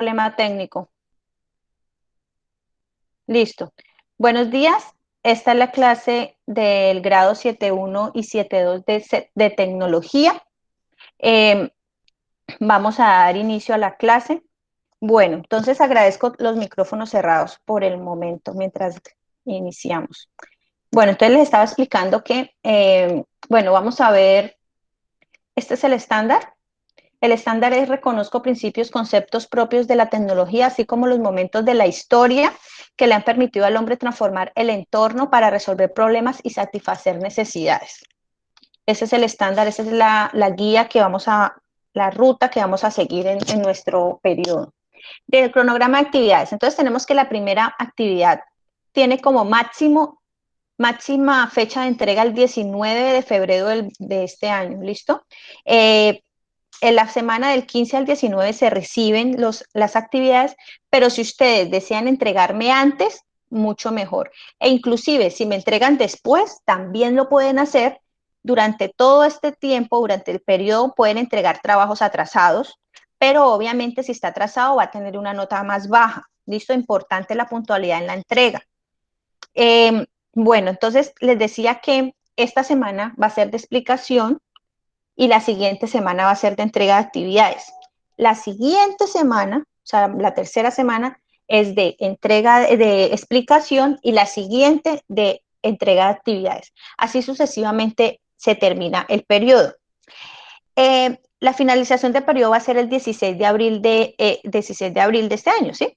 problema técnico. Listo. Buenos días. Esta es la clase del grado 7.1 y 7.2 de tecnología. Vamos a dar inicio a la clase. Bueno, entonces agradezco los micrófonos cerrados por el momento mientras iniciamos. Bueno, entonces les estaba explicando que, bueno, vamos a ver, este es el estándar. El estándar es reconozco principios, conceptos propios de la tecnología, así como los momentos de la historia que le han permitido al hombre transformar el entorno para resolver problemas y satisfacer necesidades. Ese es el estándar, esa es la guía que vamos a, la ruta que vamos a seguir en nuestro periodo. Del cronograma de actividades, entonces tenemos que la primera actividad tiene como máxima fecha de entrega el 19 de febrero de este año, ¿listo? En la semana del 15 al 19 se reciben las actividades, pero si ustedes desean entregarme antes, mucho mejor. E inclusive si me entregan después, también lo pueden hacer. Durante todo este tiempo, durante el periodo, pueden entregar trabajos atrasados, pero obviamente si está atrasado va a tener una nota más baja. Listo, importante la puntualidad en la entrega. Bueno, entonces les decía que esta semana va a ser de explicación y la siguiente semana va a ser de entrega de actividades. La siguiente semana, o sea, la tercera semana, es de entrega de explicación y la siguiente de entrega de actividades. Así sucesivamente se termina el periodo. La finalización del periodo va a ser el 16 de abril 16 de abril de este año, ¿sí?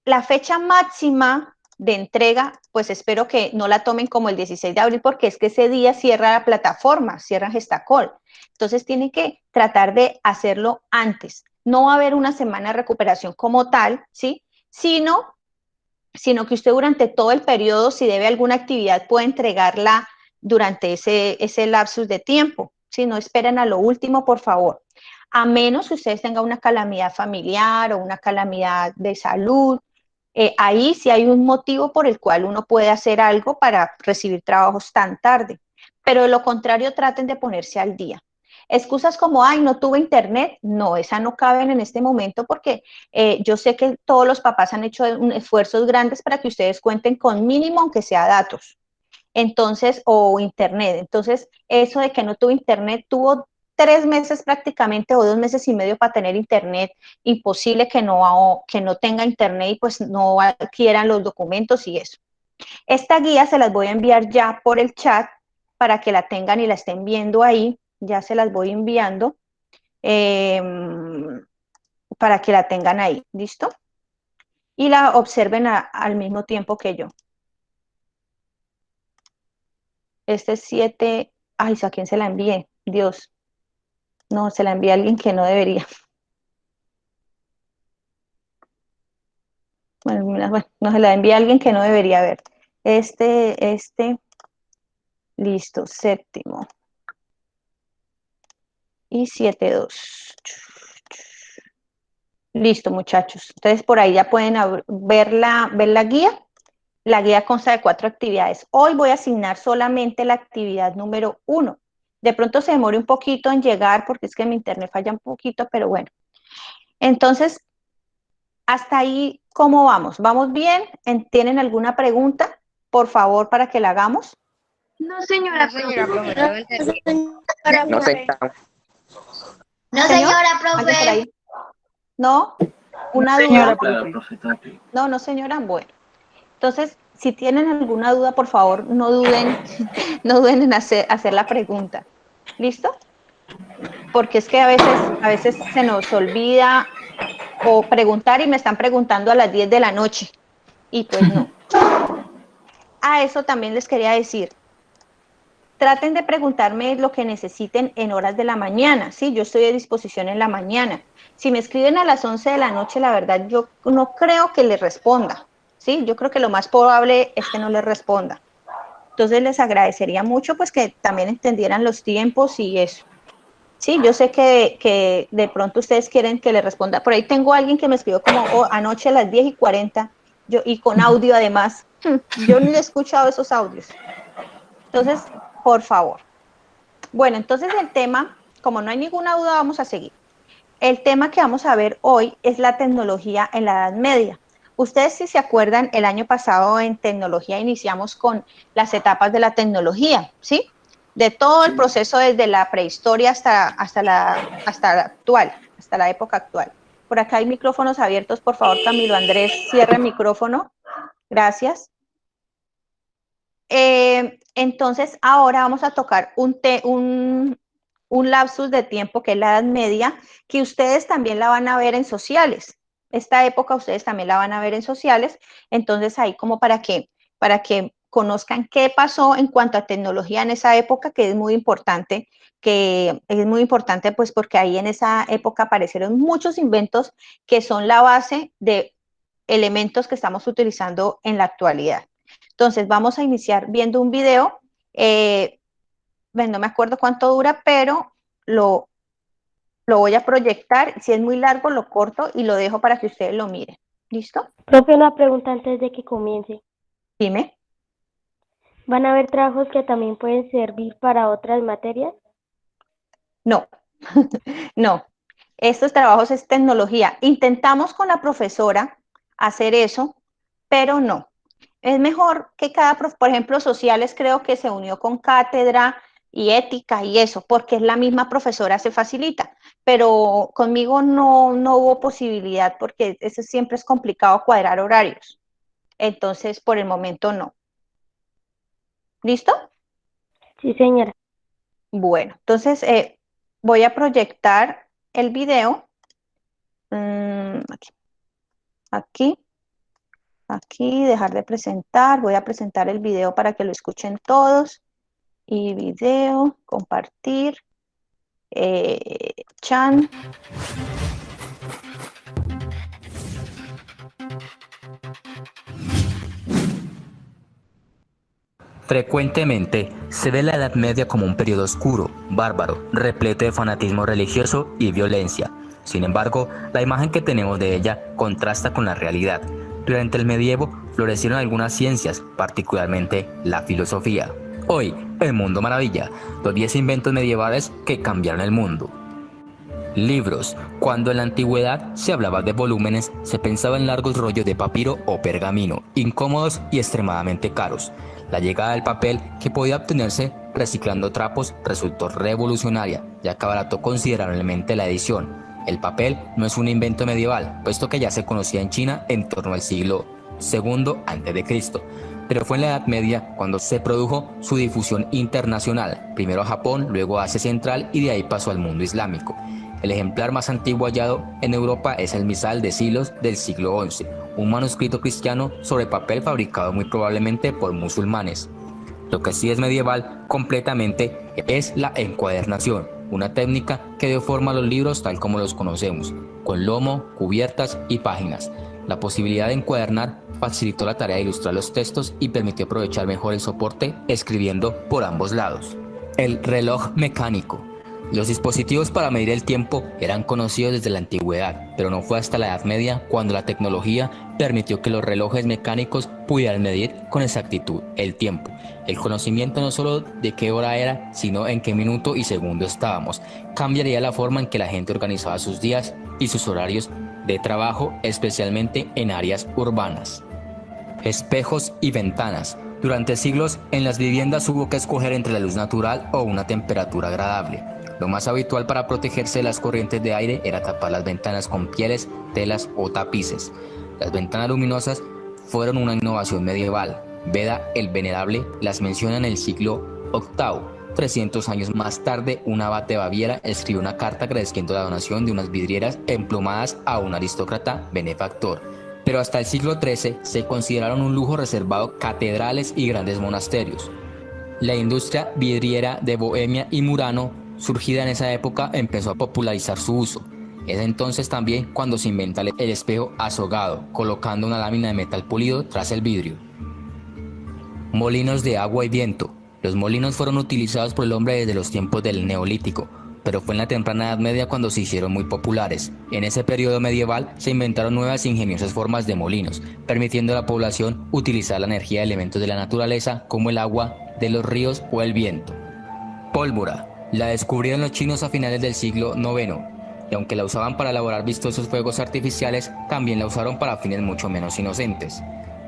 La fecha máxima de entrega, pues espero que no la tomen como el 16 de abril porque es que ese día cierra la plataforma, cierra Gestacol. Entonces tienen que tratar de hacerlo antes. No va a haber una semana de recuperación como tal, ¿sí? Sino que usted durante todo el periodo, si debe alguna actividad, puede entregarla durante ese lapsus de tiempo. Si no esperen a lo último, por favor. A menos que ustedes tengan una calamidad familiar o una calamidad de salud, ahí sí hay un motivo por el cual uno puede hacer algo para recibir trabajos tan tarde. Pero de lo contrario, traten de ponerse al día. Excusas como, ay, no tuve internet, no, esa no caben en este momento porque yo sé que todos los papás han hecho esfuerzos grandes para que ustedes cuenten con mínimo, aunque sea datos. Entonces, o internet. Entonces, eso de que no tuvo internet, tuvo 3 meses prácticamente o 2 meses y medio para tener internet, imposible que no tenga internet y pues no adquieran los documentos y eso. Esta guía se las voy a enviar ya por el chat para que la tengan y la estén viendo ahí, ya se las voy enviando eh, para que la tengan ahí, ¿listo? Y la observen al mismo tiempo que yo. Este es 7, ay, ¿a quién se la envié? Dios. No, se la envía a alguien que no debería. Bueno, no se la envía a alguien que no debería ver. Listo, séptimo. Y 7.2. Listo, muchachos. Entonces, por ahí ya pueden ver la guía. La guía consta de 4 actividades. Hoy voy a asignar solamente la actividad número 1. De pronto se demore un poquito en llegar porque es que mi internet falla un poquito, pero bueno. Entonces, hasta ahí, ¿cómo vamos? ¿Vamos bien? ¿Tienen alguna pregunta? Por favor, para que la hagamos. No, No, señora señora profe. profe, todo está bien. No sé, No, ¿Señor? señora ¿Alguien por profe. ahí? ¿No? No, ¿Una señora duda? profe. No, no, señora. Bueno. Entonces, si tienen alguna duda, por favor, no duden, no duden en hacer la pregunta. ¿Listo? Porque es que a veces se nos olvida o preguntar y me están preguntando a las 10 de la noche. Y pues no. A eso también les quería decir, traten de preguntarme lo que necesiten en horas de la mañana, ¿sí? Yo estoy a disposición en la mañana. Si me escriben a las 11 de la noche, la verdad, yo no creo que les responda, ¿sí? Yo creo que lo más probable es que no les responda. Entonces les agradecería mucho pues que también entendieran los tiempos y eso. Sí, yo sé que de pronto ustedes quieren que les responda. Por ahí tengo a alguien que me escribió como anoche a las 10:40 y con audio además. Yo ni he escuchado esos audios. Entonces, por favor. Bueno, entonces el tema, como no hay ninguna duda, vamos a seguir. El tema que vamos a ver hoy es la tecnología en la Edad Media. Ustedes, si se acuerdan, el año pasado en tecnología iniciamos con las etapas de la tecnología, ¿sí? De todo el proceso desde la prehistoria hasta la actual, hasta la época actual. Por acá hay micrófonos abiertos, por favor, Camilo Andrés, cierre el micrófono. Gracias. Entonces, ahora vamos a tocar un lapsus de tiempo que es la Edad Media, que ustedes también la van a ver en sociales. Esta época ustedes también la van a ver en sociales. Entonces, ahí como para que conozcan qué pasó en cuanto a tecnología en esa época, que es muy importante pues porque ahí en esa época aparecieron muchos inventos que son la base de elementos que estamos utilizando en la actualidad. Entonces, vamos a iniciar viendo un video. No me acuerdo cuánto dura, pero lo, lo voy a proyectar. Si es muy largo, lo corto y lo dejo para que ustedes lo miren. ¿Listo? Profe, una pregunta antes de que comience. Dime. ¿Van a haber trabajos que también pueden servir para otras materias? No, no. Estos trabajos es tecnología. Intentamos con la profesora hacer eso, pero no. Es mejor que por ejemplo, sociales creo que se unió con cátedra y ética y eso, porque es la misma profesora, se facilita, pero conmigo no hubo posibilidad porque eso siempre es complicado cuadrar horarios. Entonces, por el momento no. ¿Listo? Sí, señora. Bueno, entonces voy a proyectar el video. Aquí, aquí, aquí, dejar de presentar. Voy a presentar el video para que lo escuchen todos. Y video, compartir, Chan. Frecuentemente se ve la Edad Media como un periodo oscuro, bárbaro, repleto de fanatismo religioso y violencia. Sin embargo, la imagen que tenemos de ella contrasta con la realidad. Durante el medievo florecieron algunas ciencias, particularmente la filosofía. Hoy, el Mundo Maravilla, los 10 inventos medievales que cambiaron el mundo. Libros. Cuando en la antigüedad se hablaba de volúmenes, se pensaba en largos rollos de papiro o pergamino, incómodos y extremadamente caros. La llegada del papel, que podía obtenerse reciclando trapos, resultó revolucionaria, ya que abarató considerablemente la edición. El papel no es un invento medieval, puesto que ya se conocía en China en torno al siglo II a.C., pero fue en la Edad Media cuando se produjo su difusión internacional, primero a Japón, luego a Asia Central y de ahí pasó al mundo islámico. El ejemplar más antiguo hallado en Europa es el Misal de Silos del siglo XI, un manuscrito cristiano sobre papel fabricado muy probablemente por musulmanes. Lo que sí es medieval completamente es la encuadernación, una técnica que dio forma a los libros tal como los conocemos, con lomo, cubiertas y páginas. La posibilidad de encuadernar facilitó la tarea de ilustrar los textos y permitió aprovechar mejor el soporte escribiendo por ambos lados. El reloj mecánico. Los dispositivos para medir el tiempo eran conocidos desde la antigüedad, pero no fue hasta la Edad Media cuando la tecnología permitió que los relojes mecánicos pudieran medir con exactitud el tiempo. El conocimiento no solo de qué hora era, sino en qué minuto y segundo estábamos, cambiaría la forma en que la gente organizaba sus días y sus horarios de trabajo, especialmente en áreas urbanas. Espejos y ventanas. Durante siglos, en las viviendas hubo que escoger entre la luz natural o una temperatura agradable. Lo más habitual para protegerse de las corrientes de aire era tapar las ventanas con pieles, telas o tapices. Las ventanas luminosas fueron una innovación medieval. Beda el Venerable las menciona en el siglo VIII. 300 años más tarde, un abate de Baviera escribió una carta agradeciendo la donación de unas vidrieras emplumadas a un aristócrata benefactor. Pero hasta el siglo XIII se consideraron un lujo reservado catedrales y grandes monasterios. La industria vidriera de Bohemia y Murano, surgida en esa época, empezó a popularizar su uso. Es entonces también cuando se inventa el espejo azogado, colocando una lámina de metal pulido tras el vidrio. Molinos de agua y viento. Los molinos fueron utilizados por el hombre desde los tiempos del Neolítico, pero fue en la temprana Edad Media cuando se hicieron muy populares. En ese periodo medieval se inventaron nuevas e ingeniosas formas de molinos, permitiendo a la población utilizar la energía de elementos de la naturaleza como el agua de los ríos o el viento. Pólvora. La descubrieron los chinos a finales del siglo IX. y aunque la usaban para elaborar vistosos fuegos artificiales, también la usaron para fines mucho menos inocentes.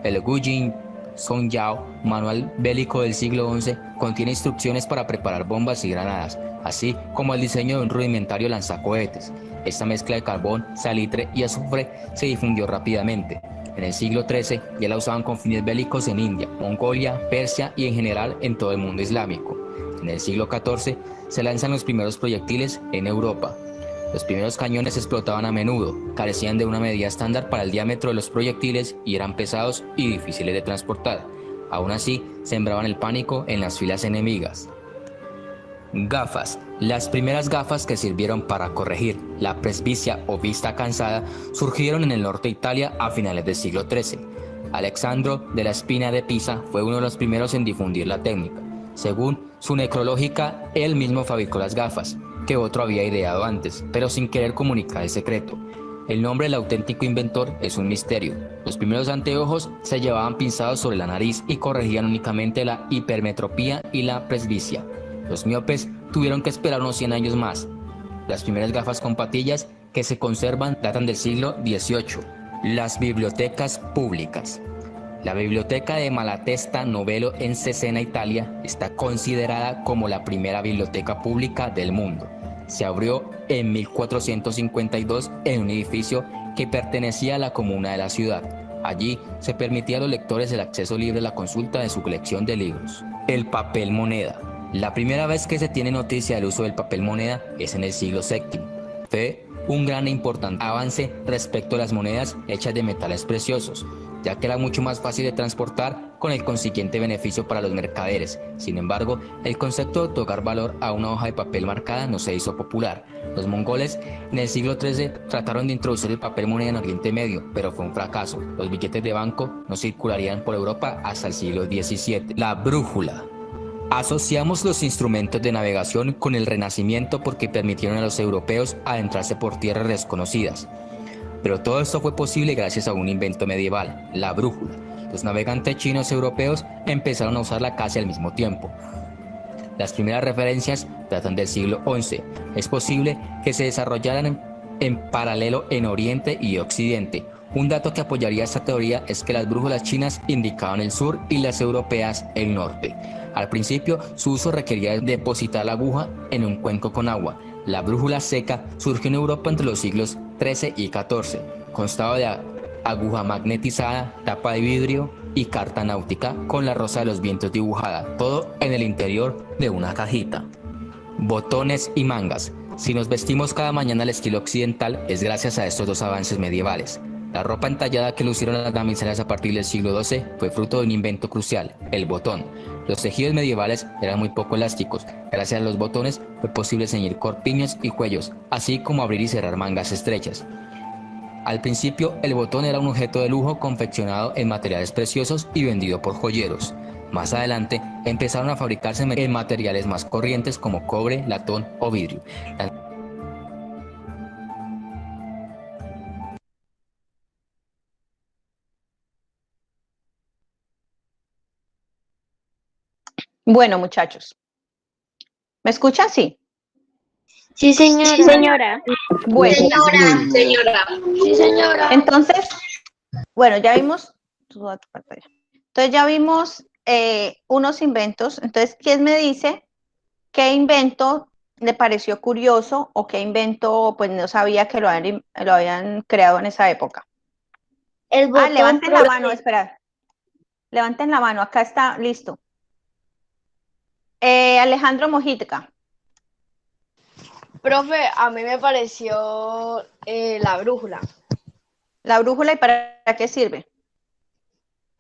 El Gujin Songyao, manual bélico del siglo XI, contiene instrucciones para preparar bombas y granadas, así como el diseño de un rudimentario lanzacohetes. Esta mezcla de carbón, salitre y azufre se difundió rápidamente. En el siglo XIII ya la usaban con fines bélicos en India, Mongolia, Persia y en general en todo el mundo islámico. En el siglo XIV se lanzan los primeros proyectiles en Europa. Los primeros cañones explotaban a menudo, carecían de una medida estándar para el diámetro de los proyectiles y eran pesados y difíciles de transportar. Aún así, sembraban el pánico en las filas enemigas. Gafas. Las primeras gafas que sirvieron para corregir la presbicia o vista cansada surgieron en el norte de Italia a finales del siglo XIII. Alexandro de la Spina de Pisa fue uno de los primeros en difundir la técnica. Según su necrológica, él mismo fabricó las gafas, que otro había ideado antes, pero sin querer comunicar el secreto. El nombre del auténtico inventor es un misterio. Los primeros anteojos se llevaban pinzados sobre la nariz y corregían únicamente la hipermetropía y la presbicia. Los miopes tuvieron que esperar unos 100 años más. Las primeras gafas con patillas que se conservan datan del siglo XVIII. Las bibliotecas públicas. La biblioteca de Malatesta Novello en Cesena, Italia, está considerada como la primera biblioteca pública del mundo. Se abrió en 1452 en un edificio que pertenecía a la comuna de la ciudad. Allí se permitía a los lectores el acceso libre a la consulta de su colección de libros. El papel moneda. La primera vez que se tiene noticia del uso del papel moneda es en el siglo VII. Fue un gran e importante avance respecto a las monedas hechas de metales preciosos, ya que era mucho más fácil de transportar con el consiguiente beneficio para los mercaderes. Sin embargo, el concepto de otorgar valor a una hoja de papel marcada no se hizo popular. Los mongoles en el siglo XIII trataron de introducir el papel moneda en Oriente Medio, pero fue un fracaso. Los billetes de banco no circularían por Europa hasta el siglo XVII. La brújula. Asociamos los instrumentos de navegación con el Renacimiento porque permitieron a los europeos adentrarse por tierras desconocidas. Pero todo esto fue posible gracias a un invento medieval, la brújula. Los navegantes chinos europeos empezaron a usarla casi al mismo tiempo. Las primeras referencias datan del siglo XI. Es posible que se desarrollaran en paralelo en Oriente y Occidente. Un dato que apoyaría esta teoría es que las brújulas chinas indicaban el sur y las europeas el norte. Al principio, su uso requería depositar la aguja en un cuenco con agua. La brújula seca surgió en Europa entre los siglos XIII y XIV. Constaba de aguja magnetizada, tapa de vidrio y carta náutica con la rosa de los vientos dibujada, todo en el interior de una cajita. Botones y mangas. Si nos vestimos cada mañana al estilo occidental, es gracias a estos dos avances medievales. La ropa entallada que lucieron las damiselas a partir del siglo XII fue fruto de un invento crucial, el botón. Los tejidos medievales eran muy poco elásticos. Gracias a los botones fue posible ceñir corpiños y cuellos, así como abrir y cerrar mangas estrechas. Al principio, el botón era un objeto de lujo confeccionado en materiales preciosos y vendido por joyeros. Más adelante, empezaron a fabricarse en materiales más corrientes como cobre, latón o vidrio. Bueno, muchachos, ¿me escuchan? Sí. Sí, señora. Sí, señora. Bueno, Señora. Sí, señora. entonces, bueno, ya vimos, entonces ya vimos unos inventos. Entonces, ¿quién me dice qué invento le pareció curioso o qué invento pues no sabía que lo habían creado en esa época? El botón, Levanten la profe. mano, espera. Levanten la mano, acá está, listo. Alejandro Mojica. Profe, a mí me pareció la brújula. ¿La brújula y para qué sirve?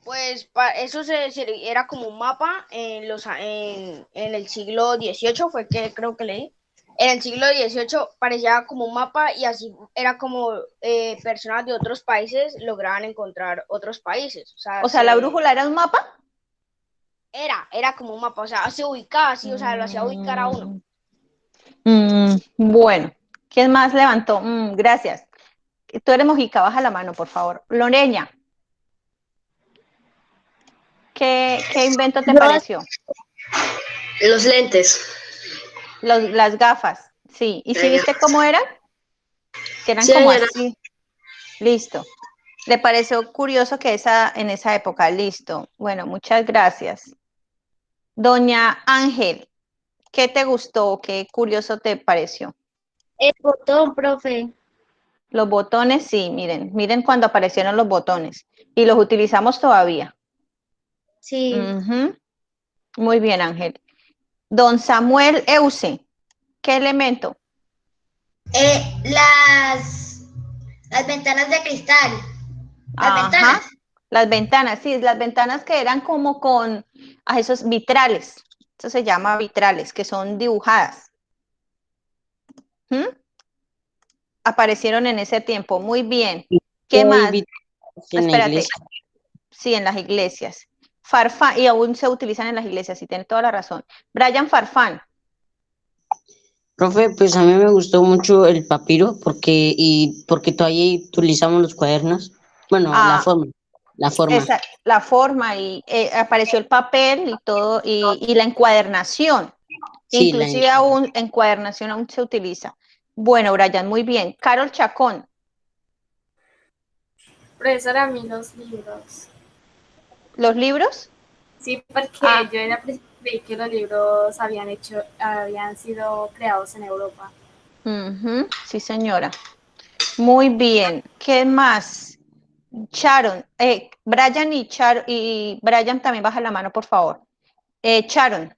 Pues eso era como un mapa en el siglo XVIII, fue que creo que leí. En el siglo XVIII parecía como un mapa y así era como personas de otros países lograban encontrar otros países. O sea, ¿la brújula era un mapa? Era como un mapa, o sea, se ubicaba así, o sea, lo hacía ubicar a uno. Bueno, ¿quién más levantó? Gracias. Tú eres Mojica, baja la mano, por favor. Loreña, ¿qué invento te pareció? Los lentes. Las gafas, sí. ¿Y si viste cómo eran? que eran Sí, como señora. así. Listo. ¿Le pareció curioso que en esa época? Listo. Bueno, muchas gracias. Doña Ángel, ¿qué te gustó? ¿Qué curioso te pareció? El botón, profe. Los botones, sí, miren, miren cuando aparecieron los botones y los utilizamos todavía. Sí. Ujú. Muy bien, Ángel. Don Samuel Euse, ¿qué elemento? Las ventanas de cristal. Las ventanas. Ajá, las ventanas, sí, las ventanas que eran como con esos vitrales, eso se llama vitrales, que son dibujadas. ¿Mm? Aparecieron en ese tiempo, muy bien. ¿Qué Hoy más? vi en la Espérate, iglesia. sí, en las iglesias. Farfán, y aún se utilizan en las iglesias, sí, tiene toda la razón. Brian Farfán, Profe, pues a mí me gustó mucho el papiro porque todavía utilizamos los cuadernos. Bueno, la ah, forma, la forma. esa, la forma, y apareció el papel y todo, y la encuadernación. Sí, Inclusive aún encuadernación aún se utiliza. Bueno, Brian, muy bien. Carol Chacón, Profesora, a mí los libros. ¿los libros? Sí, porque Ah, yo creí que los libros habían sido creados en Europa. sí, señora. Muy bien. ¿Qué más? Sharon, Brian y Brian también baja la mano, por favor. Sharon,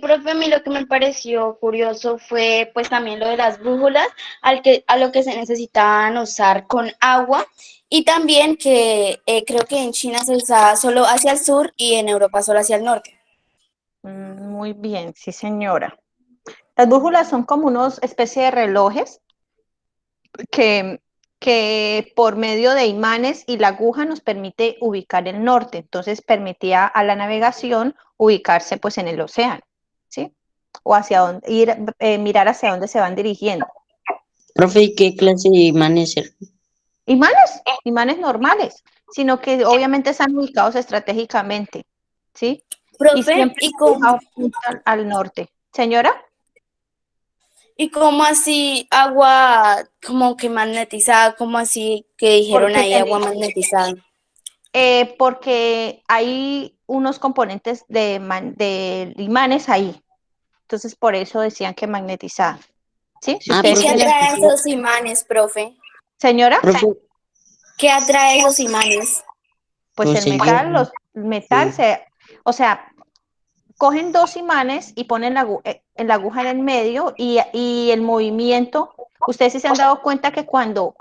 Profe, a mí lo que me pareció curioso fue pues también lo de las brújulas, a lo que se necesitaban usar con agua y también que creo que en China se usaba solo hacia el sur y en Europa solo hacia el norte. muy bien, sí, señora. Las brújulas son como unos especie de relojes que, que por medio de imanes y la aguja nos permite ubicar el norte. Entonces permitía a la navegación ubicarse pues en el océano, ¿sí? O hacia dónde ir, mirar hacia dónde se van dirigiendo. Profe, ¿y qué clase de imanes eran? Imanes normales, sino que obviamente están ubicados estratégicamente, ¿sí? Y Profe, siempre la aguja apunta al norte. Señora, ¿y cómo así agua como que magnetizada? ¿Cómo así que dijeron porque ahí agua magnetizada? porque hay unos componentes de imanes ahí. Entonces, por eso decían que magnetizaban. ¿Sí? Si Ah, ¿Y ustedes qué profe, tienen. atrae esos imanes, profe? Señora, profe, ¿Qué atrae esos imanes? pues pues el el metal, hierro. el metal o sea, cogen dos imanes y ponen la aguja en el medio y el movimiento. Ustedes sí se han dado cuenta que cuando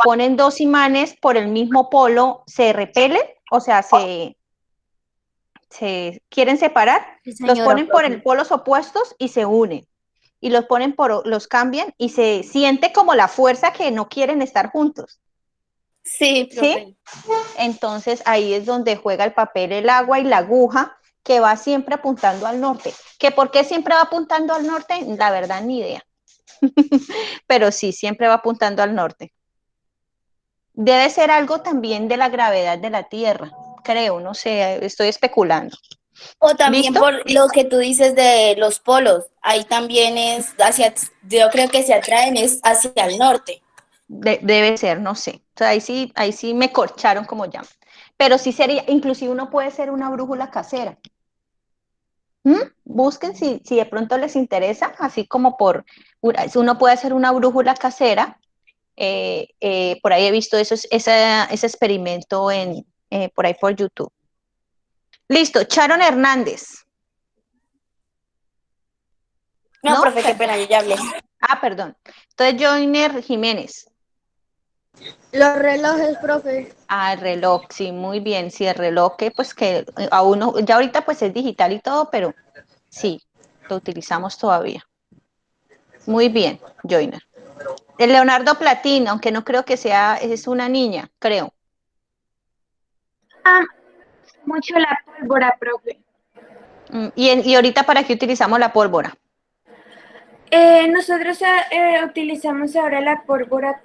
ponen dos imanes por el mismo polo, se repelen, o sea, se quieren separar, Sí, los señora, ponen por profe. el polos opuestos y se unen. Y los ponen los cambian y se siente como la fuerza que no quieren estar juntos. Sí, ¿Sí? profe. Entonces ahí es donde juega el papel, el agua y la aguja que va siempre apuntando al norte. ¿Que por qué siempre va apuntando al norte? La verdad, ni idea. Pero sí, siempre va apuntando al norte. Debe ser algo también de la gravedad de la Tierra, creo, no sé, estoy especulando. O también ¿Listo? por lo que tú dices de los polos, ahí también es yo creo que se atraen es hacia el norte. Debe ser, no sé. O sea, ahí sí me corcharon como llaman. Pero sí sería, inclusive uno puede ser una brújula casera. Busquen si de pronto les interesa, así como uno puede hacer una brújula casera. Por ahí he visto ese experimento por ahí por YouTube. Listo, Sharon Hernández. No, ¿No? profe, qué pena, yo ya hablé. Perdón. Entonces, Joiner Jiménez. Los relojes, profe. El reloj, sí, muy bien. Sí, el reloj que pues que a uno, ya ahorita pues es digital y todo, pero sí, lo utilizamos todavía. Muy bien, Joiner. El Leonardo Platino, aunque no creo que sea, es una niña, creo. Mucho la pólvora, profe. Y ahorita, ¿para qué utilizamos la pólvora? Nosotros utilizamos ahora la pólvora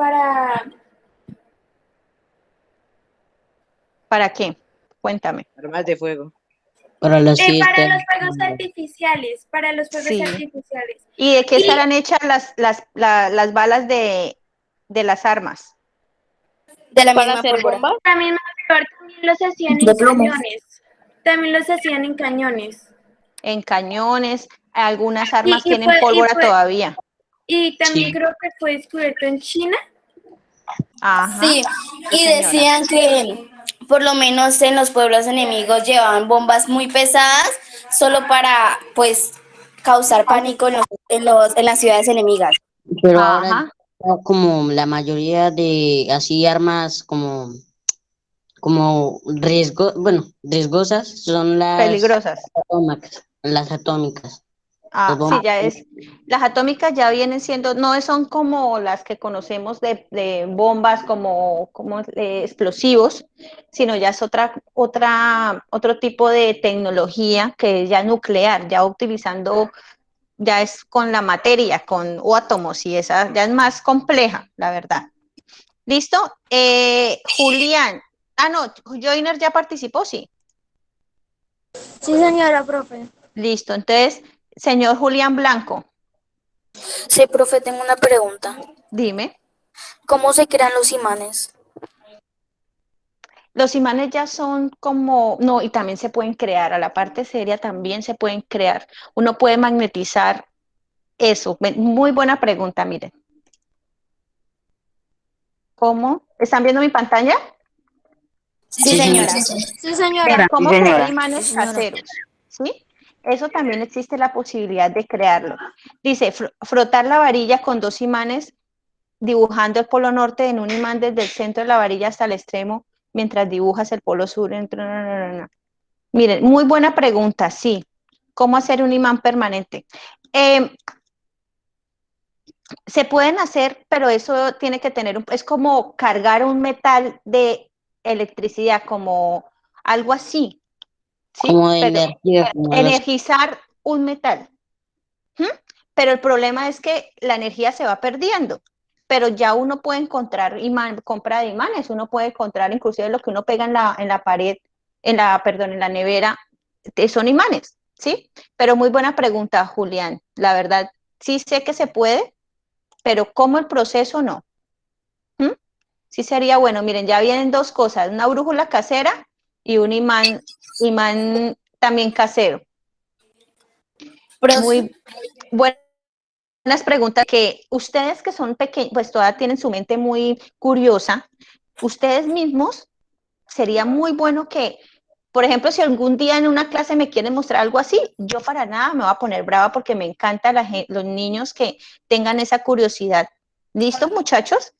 ¿Para qué? Cuéntame. Armas de fuego. Para las Para fiestas. los fuegos artificiales, para los fuegos Sí. artificiales. ¿Y de qué Y estarán hechas las balas de las armas? De la Para misma hacer pólvora. bombas. también, también los hacían De en plomo. cañones. También los hacían en cañones. En cañones, algunas armas Y tienen pólvora todavía. y también Sí. creo que fue descubierto en China. Ajá. Sí, Sí, y señora. decían que por lo menos en los pueblos enemigos llevaban bombas muy pesadas solo para, pues, causar pánico en las ciudades enemigas. Pero ahora Ajá. como la mayoría de así armas como riesgosas son Peligrosas. atómicas, las atómicas, las Ah, sí, bombas. ya es. Las atómicas ya vienen siendo, no son como las que conocemos de bombas como explosivos, sino ya es otro tipo de tecnología que es ya nuclear, ya utilizando, ya es con la materia, o átomos, y esa ya es más compleja, la verdad. ¿Listo? Julián. Ah, no, Joiner ya participó, sí. Sí, señora, profe. Listo. Entonces, señor Julián Blanco, Sí, profe, tengo una pregunta. dime. ¿Cómo se crean los imanes? Los imanes ya son como, no, y también se pueden crear, a la parte seria también se pueden crear. Uno puede magnetizar eso. Muy buena pregunta, miren. ¿Cómo? ¿Están viendo mi pantalla? Sí, señora. Sí, señora. Vean, ¿cómo crear imanes caseros? ¿Sí? Eso también existe la posibilidad de crearlo. Dice, frotar la varilla con dos imanes, dibujando el polo norte en un imán desde el centro de la varilla hasta el extremo, mientras dibujas el polo sur. Miren, muy buena pregunta, sí. ¿Cómo hacer un imán permanente? Se pueden hacer, pero eso tiene que tener, es como cargar un metal de electricidad, como algo así, ¿sí? Como de Pero energía, como algo así. energizar un metal. ¿Mm? Pero el problema es que la energía se va perdiendo. Pero ya uno puede encontrar compra de imanes, uno puede encontrar inclusive lo que uno pega en la pared, perdón, en la nevera, son imanes, ¿sí? Pero muy buena pregunta, Julián. La verdad, sí sé que se puede, pero ¿cómo el proceso no? ¿Mm? Sí sería bueno. Miren, ya vienen dos cosas, una brújula casera y un imán también casero. Profe, Muy buenas preguntas que ustedes que son pequeños, pues todavía tienen su mente muy curiosa. Ustedes mismos, sería muy bueno que, por ejemplo, si algún día en una clase me quieren mostrar algo así, yo para nada me voy a poner brava porque me encanta los niños que tengan esa curiosidad. ¿Listo, muchachos?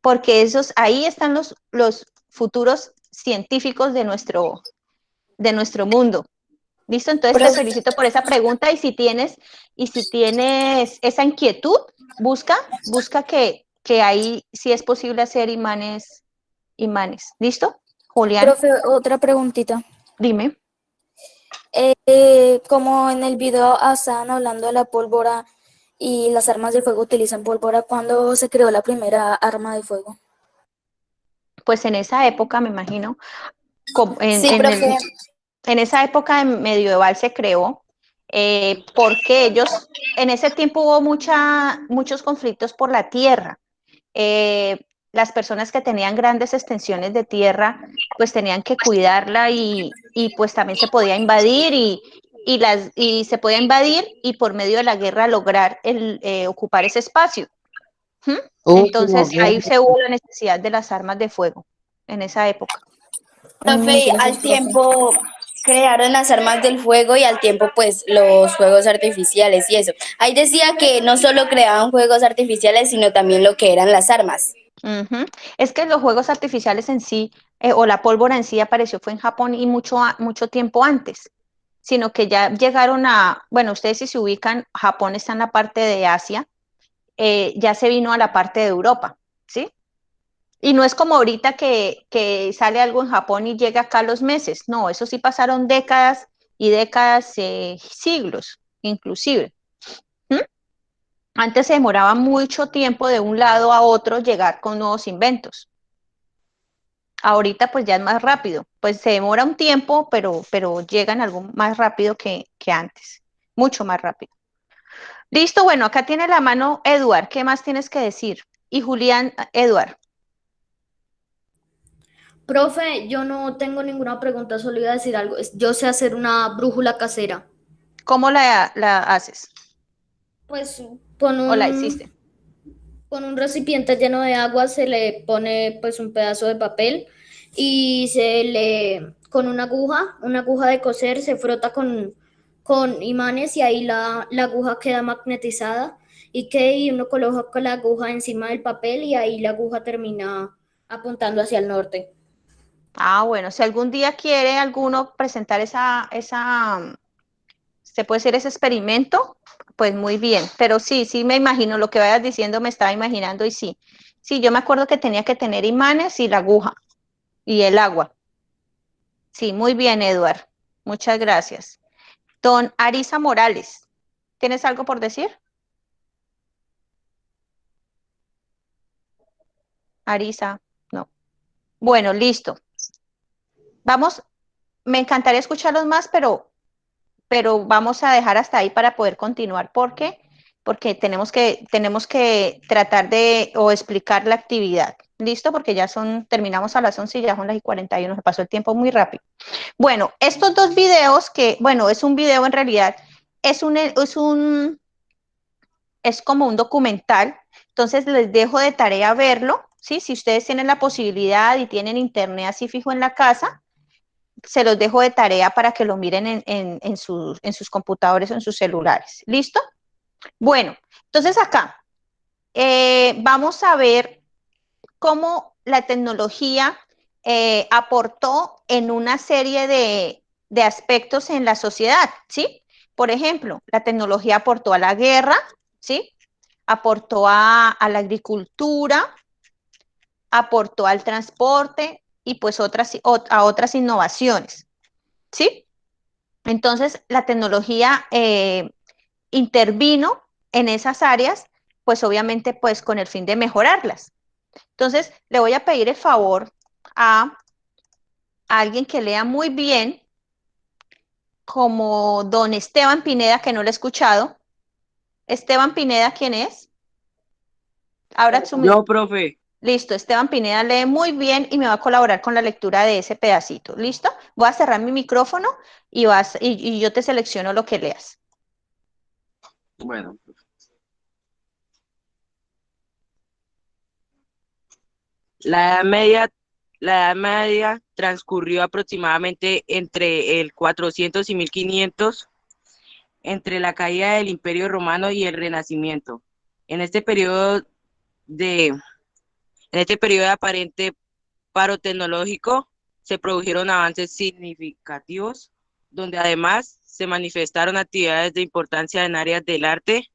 Porque ahí están los futuros científicos de nuestro mundo. ¿Listo? Entonces te profe, felicito por esa pregunta y si tienes esa inquietud, busca que ahí sí es posible hacer imanes. ¿Listo? Julián, Profe, otra preguntita. dime. Como en el video estaban hablando de la pólvora y las armas de fuego utilizan pólvora, ¿cuándo se creó la primera arma de fuego? Pues en esa época, me imagino, sí, profe. en esa época medieval se creó, porque en ese tiempo hubo muchos conflictos por la tierra. Las personas que tenían grandes extensiones de tierra, pues tenían que cuidarla y pues también se podía invadir y se podía invadir y por medio de la guerra lograr ocupar ese espacio. ¿Mm? Como Entonces ahí guerra. se hubo la necesidad de las armas de fuego en esa época. Profe, Gracias, al profe. tiempo crearon las armas del fuego y al tiempo pues los fuegos artificiales y eso. Ahí decía que no solo creaban fuegos artificiales, sino también lo que eran las armas. Ujú. Es que los juegos artificiales en sí, o la pólvora en sí apareció fue en Japón y mucho tiempo antes, sino que ya llegaron bueno, ustedes si se ubican, Japón está en la parte de Asia, ya se vino a la parte de Europa, ¿sí? Y no es como ahorita que sale algo en Japón y llega acá a los meses, no, eso sí pasaron décadas y décadas, siglos, inclusive. ¿Mm? Antes se demoraba mucho tiempo de un lado a otro llegar con nuevos inventos. Ahorita pues ya es más rápido, pues se demora un tiempo, pero llegan algo más rápido que antes, mucho más rápido. Listo, bueno, acá tiene la mano Eduard, ¿qué más tienes que decir? Y Julián, Eduard. Profe, yo no tengo ninguna pregunta, solo iba a decir algo. Yo sé hacer una brújula casera. ¿Cómo la haces? Pues con ¿O la hiciste? con un recipiente lleno de agua se le pone pues un pedazo de papel y con una aguja de coser, se frota con imanes y ahí la aguja queda magnetizada y uno coloca la aguja encima del papel y ahí la aguja termina apuntando hacia el norte. Ah, bueno, si algún día quiere alguno presentar se puede hacer ese experimento, pues muy bien, pero sí me imagino lo que vayas diciendo, me estaba imaginando y sí, yo me acuerdo que tenía que tener imanes y la aguja y el agua. Sí, muy bien, Eduard, muchas gracias. Don Arisa Morales, ¿tienes algo por decir? Arisa, no. Bueno, listo. Vamos, me encantaría escucharlos más, pero vamos a dejar hasta ahí para poder continuar. ¿Por qué? Porque tenemos que tratar de o explicar la actividad. ¿Listo? Porque terminamos a las 11 y ya son las y 41, se pasó el tiempo muy rápido. Bueno, estos dos videos es un video en realidad, es como un documental, entonces les dejo de tarea verlo, ¿sí? Si ustedes tienen la posibilidad y tienen internet así fijo en la casa, se los dejo de tarea para que lo miren en sus computadores o en sus celulares. ¿Listo? Bueno, entonces acá vamos a ver cómo la tecnología aportó en una serie de aspectos en la sociedad, ¿sí? Por ejemplo, la tecnología aportó a la guerra, ¿sí? Aportó a la agricultura, aportó al transporte y pues a otras innovaciones, ¿sí? Entonces, la tecnología intervino en esas áreas, pues obviamente pues con el fin de mejorarlas. Entonces, le voy a pedir el favor a alguien que lea muy bien, como don Esteban Pineda, que no lo he escuchado. Esteban Pineda, ¿quién es? Ahora Yo, profe. Listo, Esteban Pineda lee muy bien y me va a colaborar con la lectura de ese pedacito. ¿Listo? Voy a cerrar mi micrófono y yo te selecciono lo que leas. Bueno, la Edad Media, la Edad Media transcurrió aproximadamente entre el 400 y 1500, entre la caída del Imperio Romano y el Renacimiento. En este periodo de, de aparente paro tecnológico se produjeron avances significativos, donde además se manifestaron actividades de importancia en áreas del arte,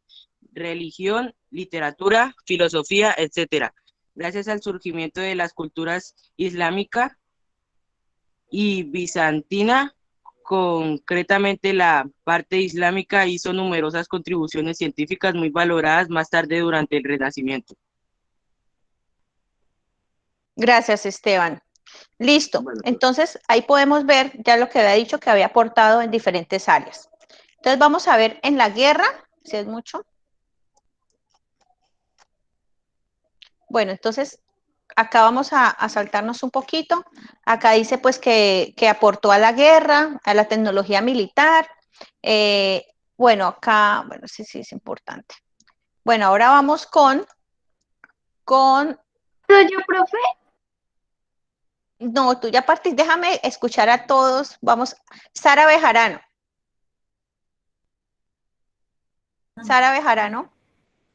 religión, literatura, filosofía, etcétera. Gracias al surgimiento de las culturas islámica y bizantina, concretamente la parte islámica hizo numerosas contribuciones científicas muy valoradas más tarde durante el Renacimiento. Gracias, Esteban. Listo. Bueno, Entonces, ahí podemos ver ya lo que había dicho que había aportado en diferentes áreas. Entonces, vamos a ver en la guerra, si es mucho. Bueno, entonces, acá vamos a saltarnos un poquito. Acá dice pues que aportó a la guerra, a la tecnología militar. Bueno, acá, bueno, sí es importante. Bueno, ahora vamos con... ¿Soy yo, profe? No, tú ya partiste, déjame escuchar a todos. Vamos, Sara Bejarano. Sara Bejarano.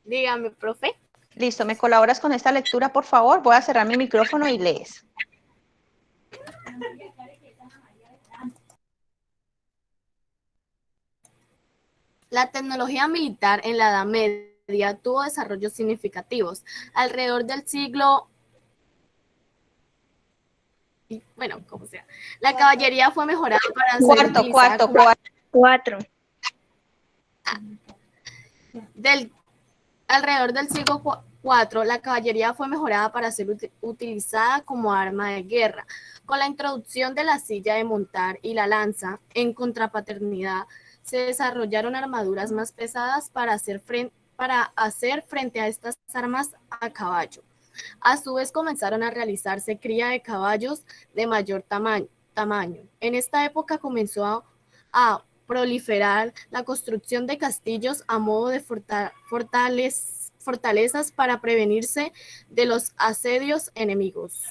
Dígame, profe. Listo, ¿me colaboras con esta lectura, por favor? Voy a cerrar mi micrófono y lees. La tecnología militar en la Edad Media tuvo desarrollos significativos. Alrededor del siglo, bueno, como sea, la caballería fue mejorada para ser utilizada Cuatro. alrededor del siglo 4. La caballería fue mejorada para ser utilizada como arma de guerra. Con la introducción de la silla de montar y la lanza en contrapaternidad, se desarrollaron armaduras más pesadas para hacer frente a estas armas a caballo. A su vez comenzaron a realizarse cría de caballos de mayor tamaño. En esta época comenzó a proliferar la construcción de castillos a modo de fortalezas para prevenirse de los asedios enemigos.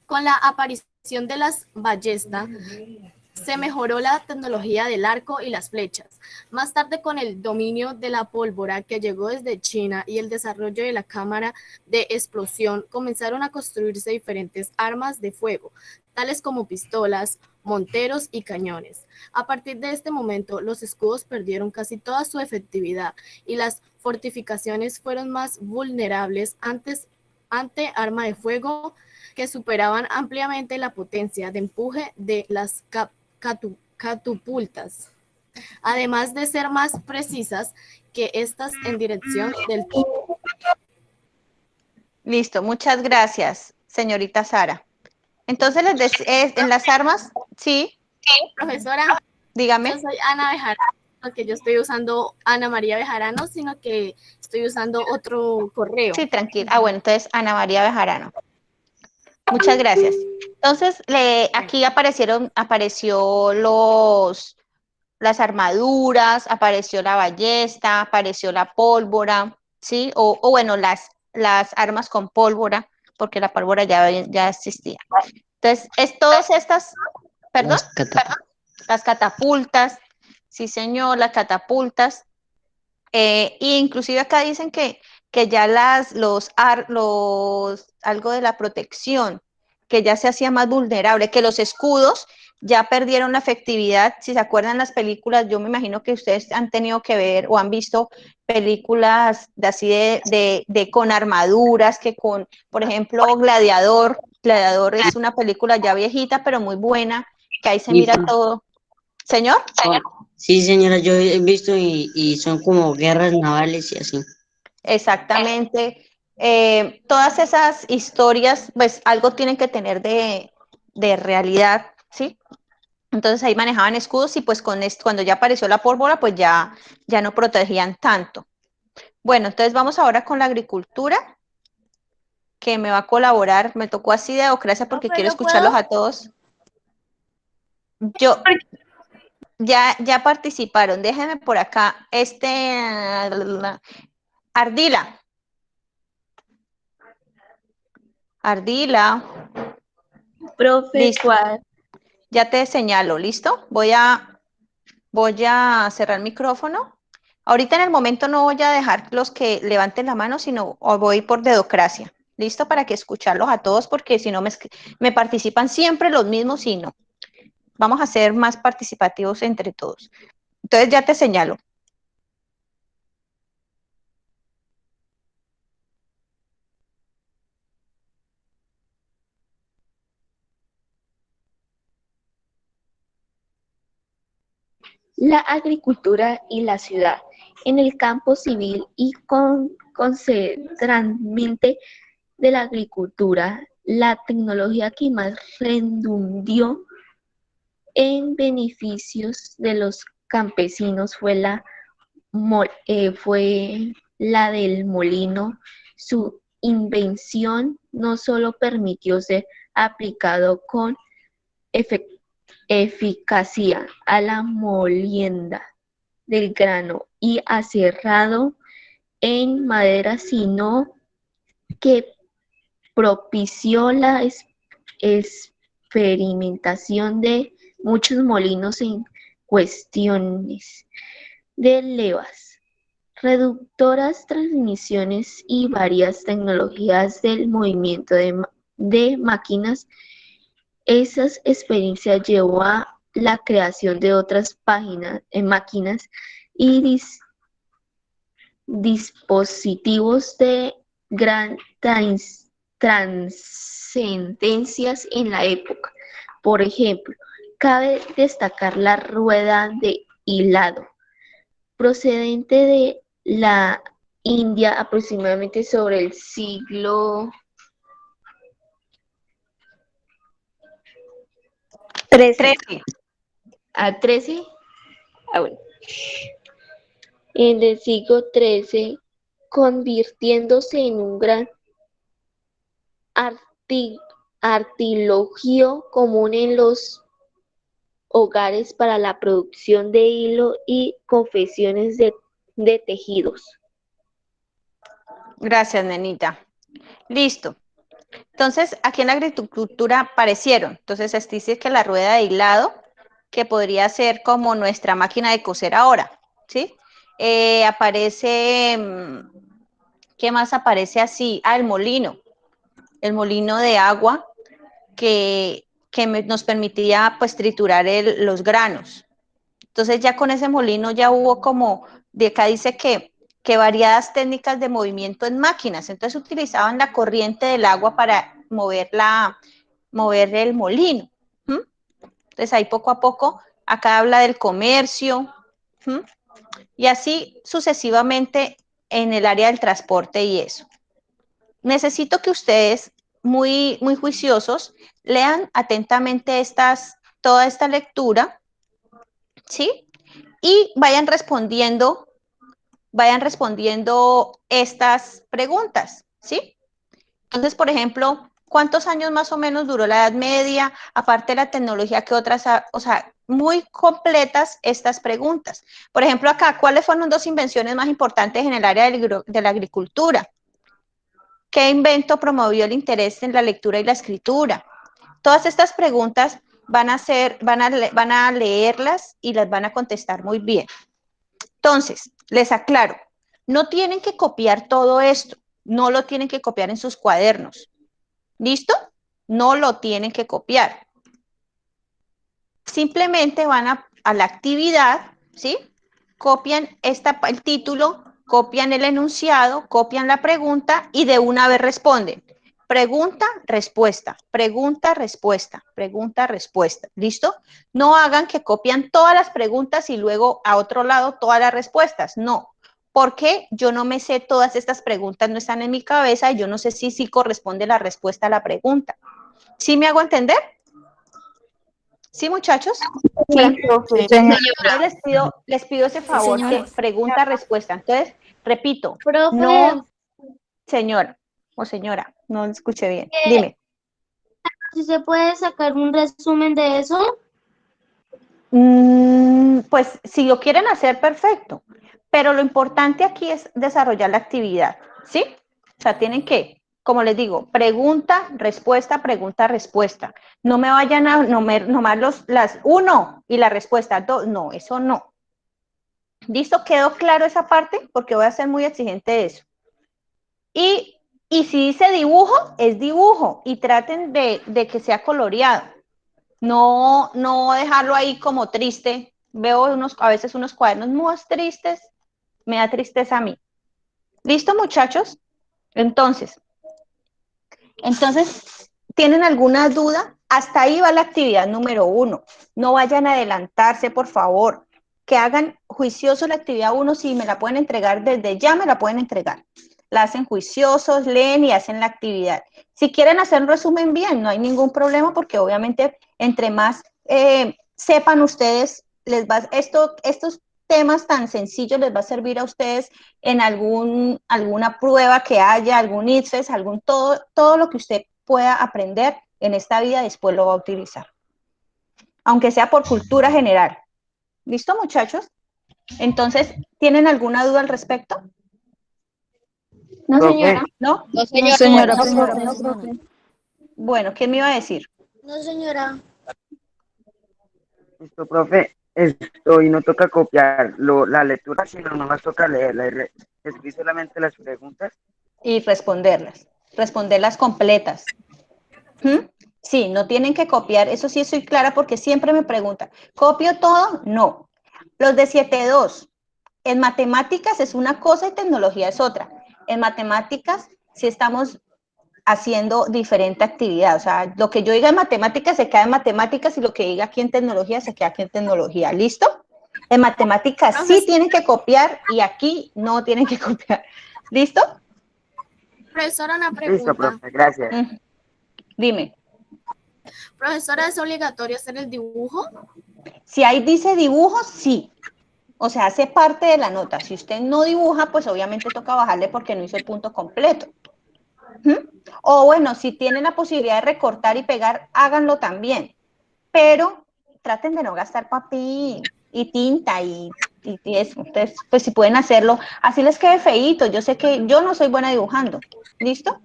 Con la aparición de las ballestas, se mejoró la tecnología del arco y las flechas. Más tarde, con el dominio de la pólvora que llegó desde China y el desarrollo de la cámara de explosión, comenzaron a construirse diferentes armas de fuego, tales como pistolas, monteros y cañones. A partir de este momento, los escudos perdieron casi toda su efectividad y las fortificaciones fueron más vulnerables ante armas de fuego que superaban ampliamente la potencia de empuje de las catapultas, además de ser más precisas que estas en dirección del tiro. Listo, muchas gracias, señorita Sara. Entonces, en las armas, sí. Profesora, dígame. Yo soy Ana Bejarano, porque yo estoy usando Ana María Bejarano, sino que estoy usando otro correo. Sí, tranquila. Bueno, entonces Ana María Bejarano. Muchas gracias. Entonces, aquí apareció las armaduras, apareció la ballesta, apareció la pólvora, ¿sí? O bueno, las armas con pólvora, porque la pólvora ya existía. Entonces, todas estas, perdón, las catapultas, sí señor, las catapultas, e inclusive acá dicen que ya algo de la protección, que ya se hacía más vulnerable, que los escudos ya perdieron la efectividad. Si se acuerdan las películas, yo me imagino que ustedes han tenido que ver o han visto películas con armaduras, por ejemplo, Gladiador es una película ya viejita, pero muy buena, que ahí se mira todo. ¿Señor? Sí, señora, yo he visto y son como guerras navales y así. Exactamente. Todas esas historias, pues algo tienen que tener de realidad, ¿sí? Entonces ahí manejaban escudos y pues cuando ya apareció la pólvora, pues ya no protegían tanto. Bueno, entonces vamos ahora con la agricultura, que me va a colaborar. Me tocó así de democracia porque quiero escucharlos a todos. Ya participaron. Déjenme por acá. Ardila. Profe, ¿cuál? Ya te señalo, ¿listo? Voy a cerrar el micrófono. Ahorita en el momento no voy a dejar los que levanten la mano, sino voy por dedocracia. ¿Listo? Para que escucharlos a todos, porque si no me participan siempre los mismos y no. Vamos a ser más participativos entre todos. Entonces ya te señalo. La agricultura y la ciudad. En el campo civil y concentralmente de la agricultura, la tecnología que más redundó en beneficios de los campesinos fue la del molino. Su invención no solo permitió ser aplicado con eficacia a la molienda del grano y aserrado en madera, sino que propició la experimentación de muchos molinos en cuestiones de levas, reductoras, transmisiones y varias tecnologías del movimiento de máquinas. Esas experiencias llevó a la creación de otras máquinas y dispositivos de gran trascendencias en la época. Por ejemplo, cabe destacar la rueda de hilado, procedente de la India aproximadamente sobre el siglo 13. a 13. Bueno. En el siglo XIII, convirtiéndose en un gran artilugio común en los hogares para la producción de hilo y confecciones de tejidos. Gracias, nenita. Listo. Entonces, aquí en la agricultura aparecieron. Entonces, dice que la rueda de hilado, que podría ser como nuestra máquina de coser ahora, ¿sí? Aparece, ¿qué más aparece así? Ah, el molino de agua que nos permitía pues triturar los granos. Entonces ya con ese molino ya hubo como, de acá dice que variadas técnicas de movimiento en máquinas, entonces utilizaban la corriente del agua para mover el molino. Entonces ahí poco a poco, acá habla del comercio, y así sucesivamente en el área del transporte y eso. Necesito que ustedes, muy, muy juiciosos, lean atentamente toda esta lectura, ¿sí? Y vayan respondiendo estas preguntas, ¿sí? Entonces, por ejemplo, ¿cuántos años más o menos duró la Edad Media? Aparte de la tecnología, ¿qué otras? O sea, muy completas estas preguntas. Por ejemplo, acá, ¿cuáles fueron dos invenciones más importantes en el área de la agricultura? ¿Qué invento promovió el interés en la lectura y la escritura? Todas estas preguntas van a leerlas y las van a contestar muy bien. Entonces, les aclaro, no tienen que copiar todo esto, no lo tienen que copiar en sus cuadernos. ¿Listo? No lo tienen que copiar. Simplemente van a la actividad, ¿sí? Copian el título, copian el enunciado, copian la pregunta y de una vez responden. Pregunta, respuesta, pregunta, respuesta, pregunta, respuesta. ¿Listo? No hagan que copian todas las preguntas y luego a otro lado todas las respuestas. No, porque yo no me sé todas estas preguntas, no están en mi cabeza y yo no sé si corresponde la respuesta a la pregunta. ¿Sí me hago entender? ¿Sí, muchachos? Sí, profe. Entonces les pido ese favor que pregunta, respuesta. Entonces, repito, Profe. no, señora o señora, no escuché bien. Dime. ¿Si se puede sacar un resumen de eso? Pues si lo quieren hacer, perfecto. Pero lo importante aquí es desarrollar la actividad, ¿sí? O sea, tienen que, como les digo, pregunta, respuesta, pregunta, respuesta. No me vayan a nomás las uno y la respuesta dos. No, eso no. ¿Listo? ¿Quedó claro esa parte? Porque voy a ser muy exigente de eso. Y si dice dibujo, es dibujo. Y traten de que sea coloreado. No dejarlo ahí como triste. Veo a veces unos cuadernos muy tristes. Me da tristeza a mí. ¿Listo, muchachos? Entonces, ¿tienen alguna duda? Hasta ahí va la actividad número 1. No vayan a adelantarse, por favor. Que hagan juicioso la actividad 1. Si me la pueden entregar desde ya, me la pueden entregar. La hacen juiciosos, leen y hacen la actividad. Si quieren hacer un resumen bien, no hay ningún problema porque obviamente entre más sepan ustedes, estos temas tan sencillos les va a servir a ustedes en alguna prueba que haya, algún ITFES, todo lo que usted pueda aprender en esta vida después lo va a utilizar. Aunque sea por cultura general. ¿Listo, muchachos? Entonces, ¿tienen alguna duda al respecto? No, señora. ¿No? No, señora. No, profe. No, profe. Bueno, ¿quién me iba a decir? No, señora. Listo, profe. Y no toca copiar la lectura, sino nomás toca leerla. Escribir solamente las preguntas. Y responderlas completas. Sí, no tienen que copiar, eso sí soy clara porque siempre me preguntan, ¿copio todo? No. Los de 7.2, en matemáticas es una cosa y tecnología es otra. En matemáticas sí estamos haciendo diferente actividad, o sea, lo que yo diga en matemáticas se queda en matemáticas y lo que diga aquí en tecnología se queda aquí en tecnología, ¿listo? En matemáticas sí tienen que copiar y aquí no tienen que copiar. ¿Listo? Profesora, una Listo, pregunta. profe, gracias. Dime. Profesora, ¿es obligatorio hacer el dibujo? Si ahí dice dibujo, sí. O sea, hace parte de la nota. Si usted no dibuja, pues obviamente toca bajarle porque no hizo el punto completo. O bueno, si tienen la posibilidad de recortar y pegar, háganlo también. Pero traten de no gastar papel y tinta y eso. Entonces, pues si pueden hacerlo, así les quede feíto. Yo sé que yo no soy buena dibujando. ¿Listo?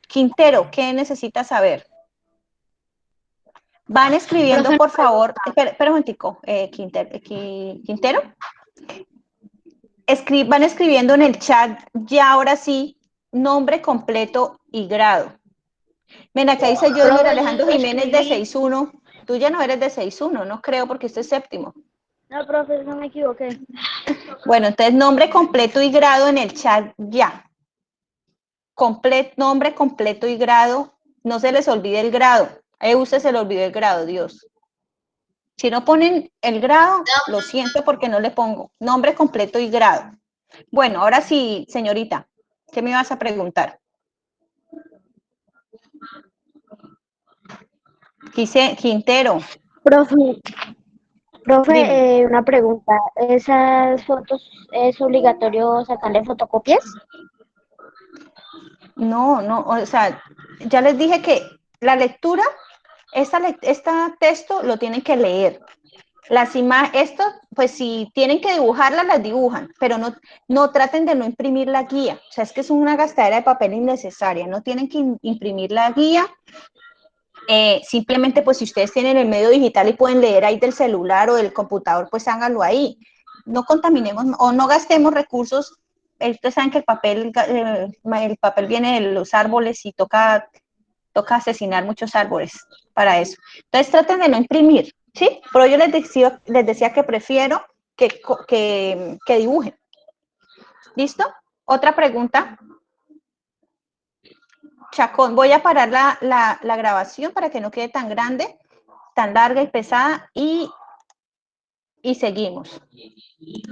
Quintero, ¿qué necesitas saber? Van escribiendo, por favor. Espera un momentico, Quintero. Van escribiendo en el chat, ya ahora sí, nombre completo y grado. Ven, acá dice Junior Alejandro Jiménez de 6-1. Tú ya no eres de 6-1, no creo, porque este es séptimo. No, profe, no me equivoqué. Bueno, entonces nombre completo y grado en el chat ya. Nombre completo y grado. No se les olvide el grado. A usted se le olvidó el grado, Dios. Si no ponen el grado, lo siento porque no le pongo. Nombre completo y grado. Bueno, ahora sí, señorita, ¿qué me vas a preguntar? Quintero. Profe, una pregunta. ¿Esas fotos es obligatorio sacarle fotocopias? No, o sea, ya les dije que la lectura, este texto lo tienen que leer. Esto, pues si tienen que dibujarlas, las dibujan, pero no traten de no imprimir la guía. O sea, es que es una gastadera de papel innecesaria. No tienen que imprimir la guía. Simplemente, pues si ustedes tienen el medio digital y pueden leer ahí del celular o del computador, pues háganlo ahí. No contaminemos o no gastemos recursos. Ustedes saben que el papel viene de los árboles y toca asesinar muchos árboles para eso. Entonces traten de no imprimir, ¿sí? Pero yo les decía que prefiero que dibujen. ¿Listo? ¿Otra pregunta? Chacón, voy a parar la grabación para que no quede tan grande, tan larga y pesada y seguimos.